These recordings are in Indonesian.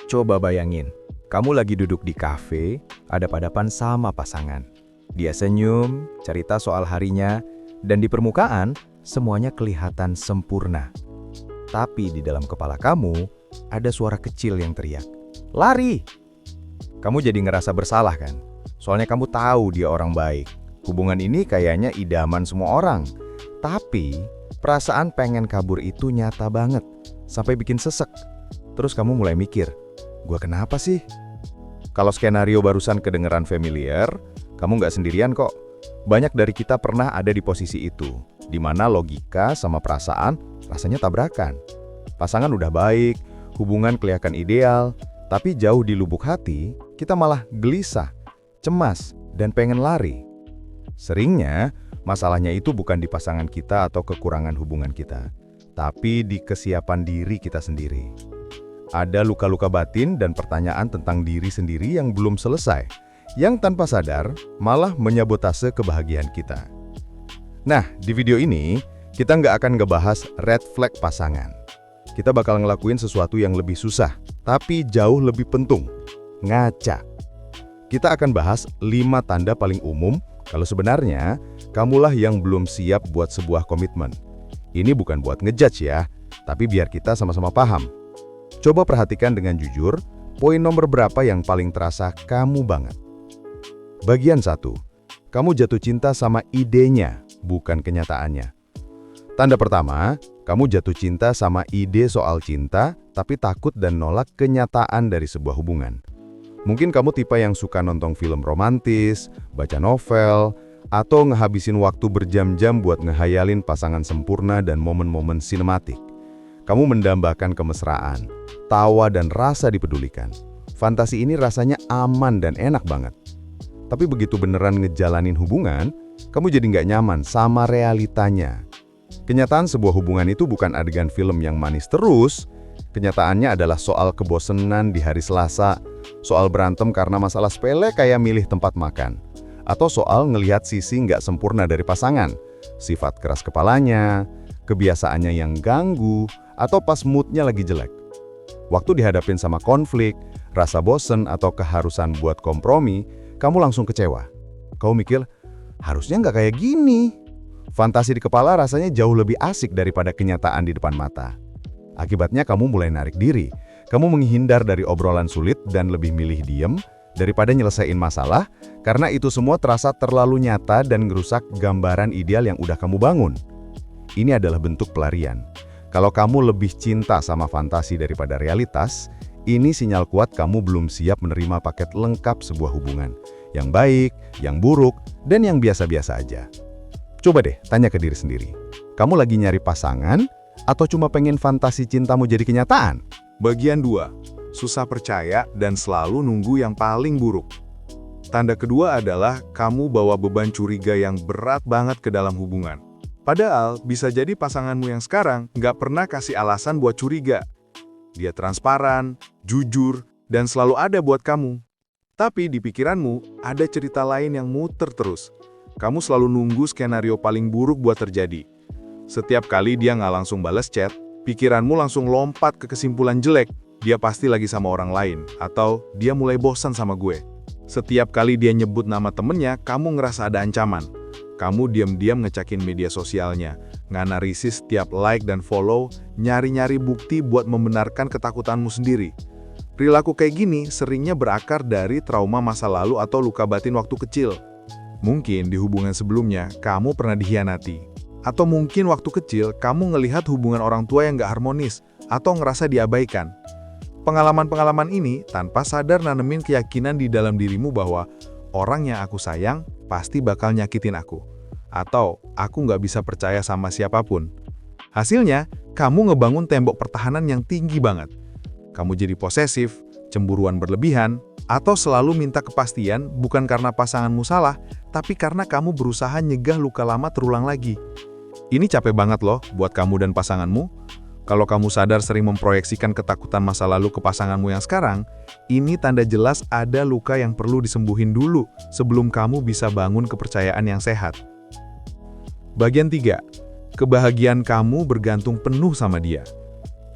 Coba bayangin, kamu lagi duduk di kafe, hadap-hadapan sama pasangan. Dia senyum, cerita soal harinya, dan di permukaan semuanya kelihatan sempurna. Tapi di dalam kepala kamu, ada suara kecil yang teriak, "Lari!" Kamu jadi ngerasa bersalah kan? Soalnya kamu tahu dia orang baik. Hubungan ini kayaknya idaman semua orang. Tapi, perasaan pengen kabur itu nyata banget, sampai bikin sesek. Terus kamu mulai mikir, "Gua kenapa sih?" Kalau skenario barusan kedengeran familiar, kamu nggak sendirian kok. Banyak dari kita pernah ada di posisi itu, di mana logika sama perasaan rasanya tabrakan. Pasangan udah baik, hubungan kelihatan ideal, tapi jauh di lubuk hati, kita malah gelisah, cemas, dan pengen lari. Seringnya, masalahnya itu bukan di pasangan kita atau kekurangan hubungan kita, tapi di kesiapan diri kita sendiri. Ada luka-luka batin dan pertanyaan tentang diri sendiri yang belum selesai, yang tanpa sadar malah menyabotase kebahagiaan kita. Nah, di video ini, kita nggak akan ngebahas red flag pasangan. Kita bakal ngelakuin sesuatu yang lebih susah, tapi jauh lebih penting, ngaca. Kita akan bahas 5 tanda paling umum kalau sebenarnya kamulah yang belum siap buat sebuah komitmen. Ini bukan buat ngejudge ya, tapi biar kita sama-sama paham. Coba perhatikan dengan jujur, poin nomor berapa yang paling terasa kamu banget. Bagian 1, kamu jatuh cinta sama idenya, bukan kenyataannya. Tanda pertama, kamu jatuh cinta sama ide soal cinta, tapi takut dan nolak kenyataan dari sebuah hubungan. Mungkin kamu tipe yang suka nonton film romantis, baca novel, atau ngehabisin waktu berjam-jam buat ngehayalin pasangan sempurna dan momen-momen sinematik. Kamu mendambakan kemesraan, tawa dan rasa dipedulikan. Fantasi ini rasanya aman dan enak banget. Tapi begitu beneran ngejalanin hubungan, kamu jadi nggak nyaman sama realitanya. Kenyataan sebuah hubungan itu bukan adegan film yang manis terus. Kenyataannya adalah soal kebosanan di hari Selasa, soal berantem karena masalah sepele kayak milih tempat makan, atau soal ngelihat sisi nggak sempurna dari pasangan, sifat keras kepalanya, kebiasaannya yang ganggu, atau pas moodnya lagi jelek. Waktu dihadapin sama konflik, rasa bosen, atau keharusan buat kompromi, kamu langsung kecewa. Kamu mikir, harusnya nggak kayak gini. Fantasi di kepala rasanya jauh lebih asik daripada kenyataan di depan mata. Akibatnya kamu mulai narik diri. Kamu menghindar dari obrolan sulit dan lebih milih diem daripada nyelesain masalah karena itu semua terasa terlalu nyata dan ngerusak gambaran ideal yang udah kamu bangun. Ini adalah bentuk pelarian. Kalau kamu lebih cinta sama fantasi daripada realitas, ini sinyal kuat kamu belum siap menerima paket lengkap sebuah hubungan. Yang baik, yang buruk, dan yang biasa-biasa aja. Coba deh tanya ke diri sendiri. Kamu lagi nyari pasangan atau cuma pengen fantasi cintamu jadi kenyataan? Bagian 2, susah percaya dan selalu nunggu yang paling buruk. Tanda kedua adalah kamu bawa beban curiga yang berat banget ke dalam hubungan. Padahal bisa jadi pasanganmu yang sekarang nggak pernah kasih alasan buat curiga. Dia transparan, jujur, dan selalu ada buat kamu. Tapi di pikiranmu ada cerita lain yang muter terus. Kamu selalu nunggu skenario paling buruk buat terjadi. Setiap kali dia nggak langsung balas chat, pikiranmu langsung lompat ke kesimpulan jelek. Dia pasti lagi sama orang lain, atau dia mulai bosan sama gue. Setiap kali dia nyebut nama temennya, kamu ngerasa ada ancaman. Kamu diam-diam ngecakin media sosialnya, nganalisis tiap like dan follow, nyari-nyari bukti buat membenarkan ketakutanmu sendiri. Perilaku kayak gini seringnya berakar dari trauma masa lalu atau luka batin waktu kecil. Mungkin di hubungan sebelumnya, kamu pernah dikhianati. Atau mungkin waktu kecil, kamu ngelihat hubungan orang tua yang gak harmonis, atau ngerasa diabaikan. Pengalaman-pengalaman ini tanpa sadar nanemin keyakinan di dalam dirimu bahwa orang yang aku sayang pasti bakal nyakitin aku. Atau aku gak bisa percaya sama siapapun. Hasilnya, kamu ngebangun tembok pertahanan yang tinggi banget. Kamu jadi posesif, cemburuan berlebihan, atau selalu minta kepastian bukan karena pasanganmu salah, tapi karena kamu berusaha nyegah luka lama terulang lagi. Ini capek banget loh buat kamu dan pasanganmu. Kalau kamu sadar sering memproyeksikan ketakutan masa lalu ke pasanganmu yang sekarang, ini tanda jelas ada luka yang perlu disembuhin dulu sebelum kamu bisa bangun kepercayaan yang sehat. Bagian 3. Kebahagiaan kamu bergantung penuh sama dia.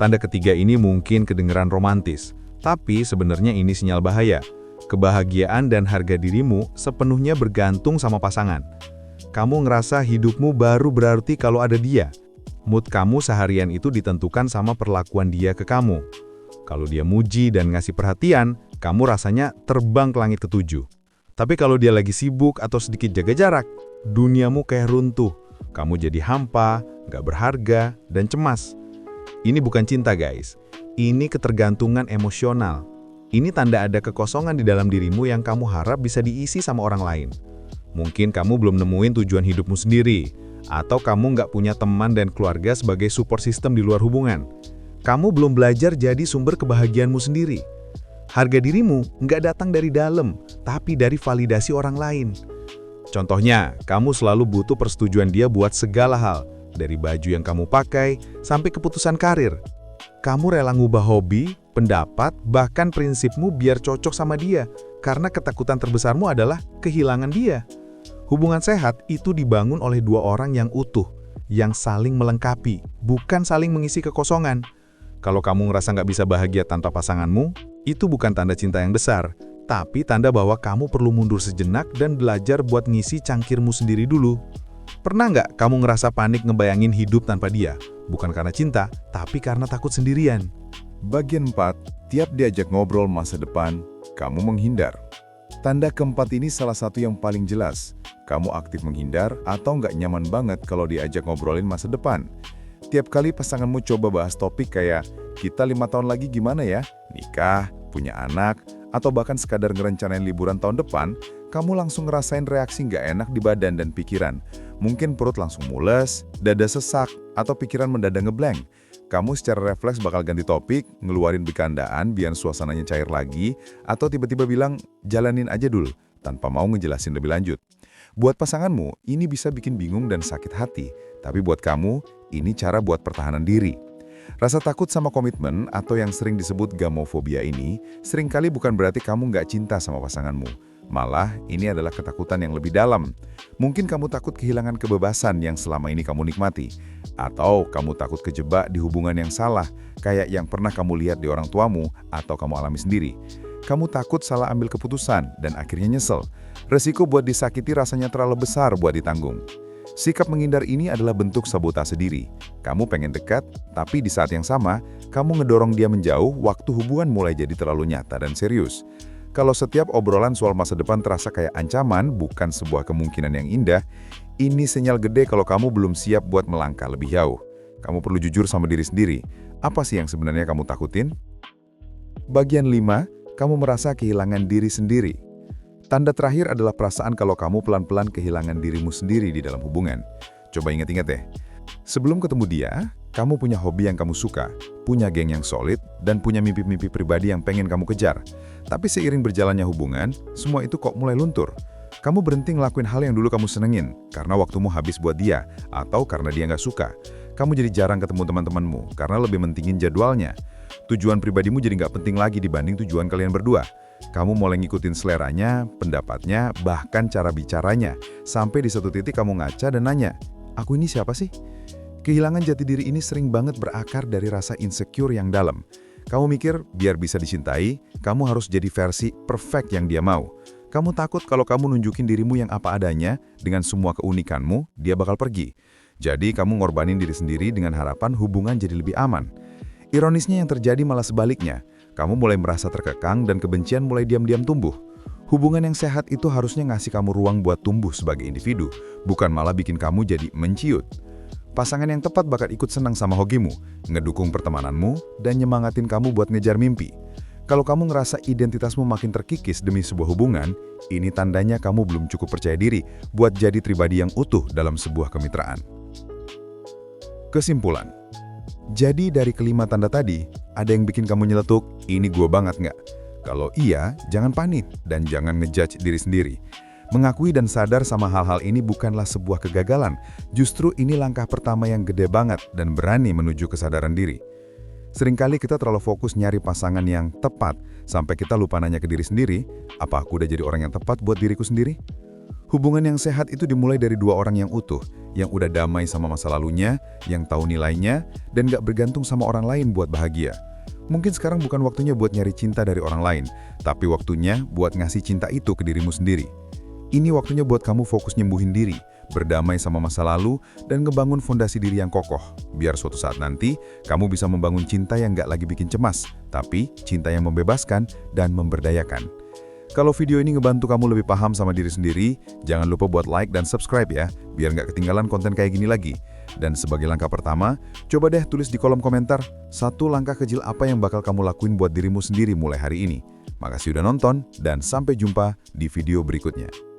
Tanda ketiga ini mungkin kedengeran romantis, Tapi sebenarnya ini sinyal bahaya. Kebahagiaan dan harga dirimu sepenuhnya bergantung sama pasangan. Kamu ngerasa hidupmu baru berarti kalau ada dia. Mood kamu seharian itu ditentukan sama perlakuan dia ke kamu. Kalau dia muji dan ngasih perhatian, kamu rasanya terbang ke langit ketujuh. Tapi kalau dia lagi sibuk atau sedikit jaga jarak, duniamu kayak runtuh. Kamu jadi hampa, gak berharga, dan cemas. Ini bukan cinta guys. Ini ketergantungan emosional. Ini tanda ada kekosongan di dalam dirimu yang kamu harap bisa diisi sama orang lain. Mungkin kamu belum nemuin tujuan hidupmu sendiri, atau kamu nggak punya teman dan keluarga sebagai support system di luar hubungan. Kamu belum belajar jadi sumber kebahagiaanmu sendiri. Harga dirimu nggak datang dari dalam, tapi dari validasi orang lain. Contohnya, kamu selalu butuh persetujuan dia buat segala hal, dari baju yang kamu pakai sampai keputusan karir. Kamu rela ngubah hobi, pendapat, bahkan prinsipmu biar cocok sama dia, karena ketakutan terbesarmu adalah kehilangan dia. Hubungan sehat itu dibangun oleh dua orang yang utuh, yang saling melengkapi, bukan saling mengisi kekosongan. Kalau kamu ngerasa nggak bisa bahagia tanpa pasanganmu, itu bukan tanda cinta yang besar, tapi tanda bahwa kamu perlu mundur sejenak dan belajar buat ngisi cangkirmu sendiri dulu. Pernah nggak kamu ngerasa panik ngebayangin hidup tanpa dia? Bukan karena cinta, tapi karena takut sendirian. Bagian 4, tiap diajak ngobrol masa depan, kamu menghindar. Tanda keempat ini salah satu yang paling jelas. Kamu aktif menghindar atau nggak nyaman banget kalau diajak ngobrolin masa depan. Tiap kali pasanganmu coba bahas topik kayak, kita 5 tahun lagi gimana ya? Nikah, punya anak, atau bahkan sekadar ngerencanain liburan tahun depan, kamu langsung ngerasain reaksi nggak enak di badan dan pikiran. Mungkin perut langsung mules, dada sesak, atau pikiran mendadak ngeblank. Kamu secara refleks bakal ganti topik, ngeluarin bercandaan biar suasananya cair lagi, atau tiba-tiba bilang, jalanin aja dulu, tanpa mau ngejelasin lebih lanjut. Buat pasanganmu, ini bisa bikin bingung dan sakit hati. Tapi buat kamu, ini cara buat pertahanan diri. Rasa takut sama komitmen atau yang sering disebut gamofobia ini, seringkali bukan berarti kamu nggak cinta sama pasanganmu. Malah, ini adalah ketakutan yang lebih dalam. Mungkin kamu takut kehilangan kebebasan yang selama ini kamu nikmati. Atau kamu takut kejebak di hubungan yang salah, kayak yang pernah kamu lihat di orang tuamu atau kamu alami sendiri. Kamu takut salah ambil keputusan dan akhirnya nyesel. Resiko buat disakiti rasanya terlalu besar buat ditanggung. Sikap menghindar ini adalah bentuk sabotase diri. Kamu pengen dekat, tapi di saat yang sama, kamu ngedorong dia menjauh waktu hubungan mulai jadi terlalu nyata dan serius. Kalau setiap obrolan soal masa depan terasa kayak ancaman, bukan sebuah kemungkinan yang indah, ini sinyal gede kalau kamu belum siap buat melangkah lebih jauh. Kamu perlu jujur sama diri sendiri. Apa sih yang sebenarnya kamu takutin? Bagian 5, kamu merasa kehilangan diri sendiri. Tanda terakhir adalah perasaan kalau kamu pelan-pelan kehilangan dirimu sendiri di dalam hubungan. Coba ingat-ingat deh. Sebelum ketemu dia, kamu punya hobi yang kamu suka, punya geng yang solid, dan punya mimpi-mimpi pribadi yang pengen kamu kejar. Tapi seiring berjalannya hubungan, semua itu kok mulai luntur. Kamu berhenti ngelakuin hal yang dulu kamu senengin, karena waktumu habis buat dia, atau karena dia nggak suka. Kamu jadi jarang ketemu teman-temanmu, karena lebih mentingin jadwalnya. Tujuan pribadimu jadi nggak penting lagi dibanding tujuan kalian berdua. Kamu mulai ngikutin seleranya, pendapatnya, bahkan cara bicaranya. Sampai di satu titik kamu ngaca dan nanya, aku ini siapa sih? Kehilangan jati diri ini sering banget berakar dari rasa insecure yang dalam. Kamu mikir, biar bisa dicintai, kamu harus jadi versi perfect yang dia mau. Kamu takut kalau kamu nunjukin dirimu yang apa adanya, dengan semua keunikanmu, dia bakal pergi. Jadi kamu ngorbanin diri sendiri dengan harapan hubungan jadi lebih aman. Ironisnya yang terjadi malah sebaliknya. Kamu mulai merasa terkekang dan kebencian mulai diam-diam tumbuh. Hubungan yang sehat itu harusnya ngasih kamu ruang buat tumbuh sebagai individu, bukan malah bikin kamu jadi menciut. Pasangan yang tepat bakal ikut senang sama hobimu, ngedukung pertemananmu, dan nyemangatin kamu buat ngejar mimpi. Kalau kamu ngerasa identitasmu makin terkikis demi sebuah hubungan, ini tandanya kamu belum cukup percaya diri buat jadi pribadi yang utuh dalam sebuah kemitraan. Kesimpulan. Jadi dari kelima tanda tadi, ada yang bikin kamu nyeletuk, ini gue banget nggak? Kalau iya, jangan panik dan jangan ngejudge diri sendiri. Mengakui dan sadar sama hal-hal ini bukanlah sebuah kegagalan, justru ini langkah pertama yang gede banget dan berani menuju kesadaran diri. Seringkali kita terlalu fokus nyari pasangan yang tepat, sampai kita lupa nanya ke diri sendiri, apa aku udah jadi orang yang tepat buat diriku sendiri? Hubungan yang sehat itu dimulai dari dua orang yang utuh, yang udah damai sama masa lalunya, yang tahu nilainya, dan gak bergantung sama orang lain buat bahagia. Mungkin sekarang bukan waktunya buat nyari cinta dari orang lain, tapi waktunya buat ngasih cinta itu ke dirimu sendiri. Ini waktunya buat kamu fokus nyembuhin diri, berdamai sama masa lalu, dan ngebangun fondasi diri yang kokoh. Biar suatu saat nanti, kamu bisa membangun cinta yang nggak lagi bikin cemas, tapi cinta yang membebaskan dan memberdayakan. Kalau video ini ngebantu kamu lebih paham sama diri sendiri, jangan lupa buat like dan subscribe ya, biar nggak ketinggalan konten kayak gini lagi. Dan sebagai langkah pertama, coba deh tulis di kolom komentar, 1 langkah kecil apa yang bakal kamu lakuin buat dirimu sendiri mulai hari ini. Makasih udah nonton, dan sampai jumpa di video berikutnya.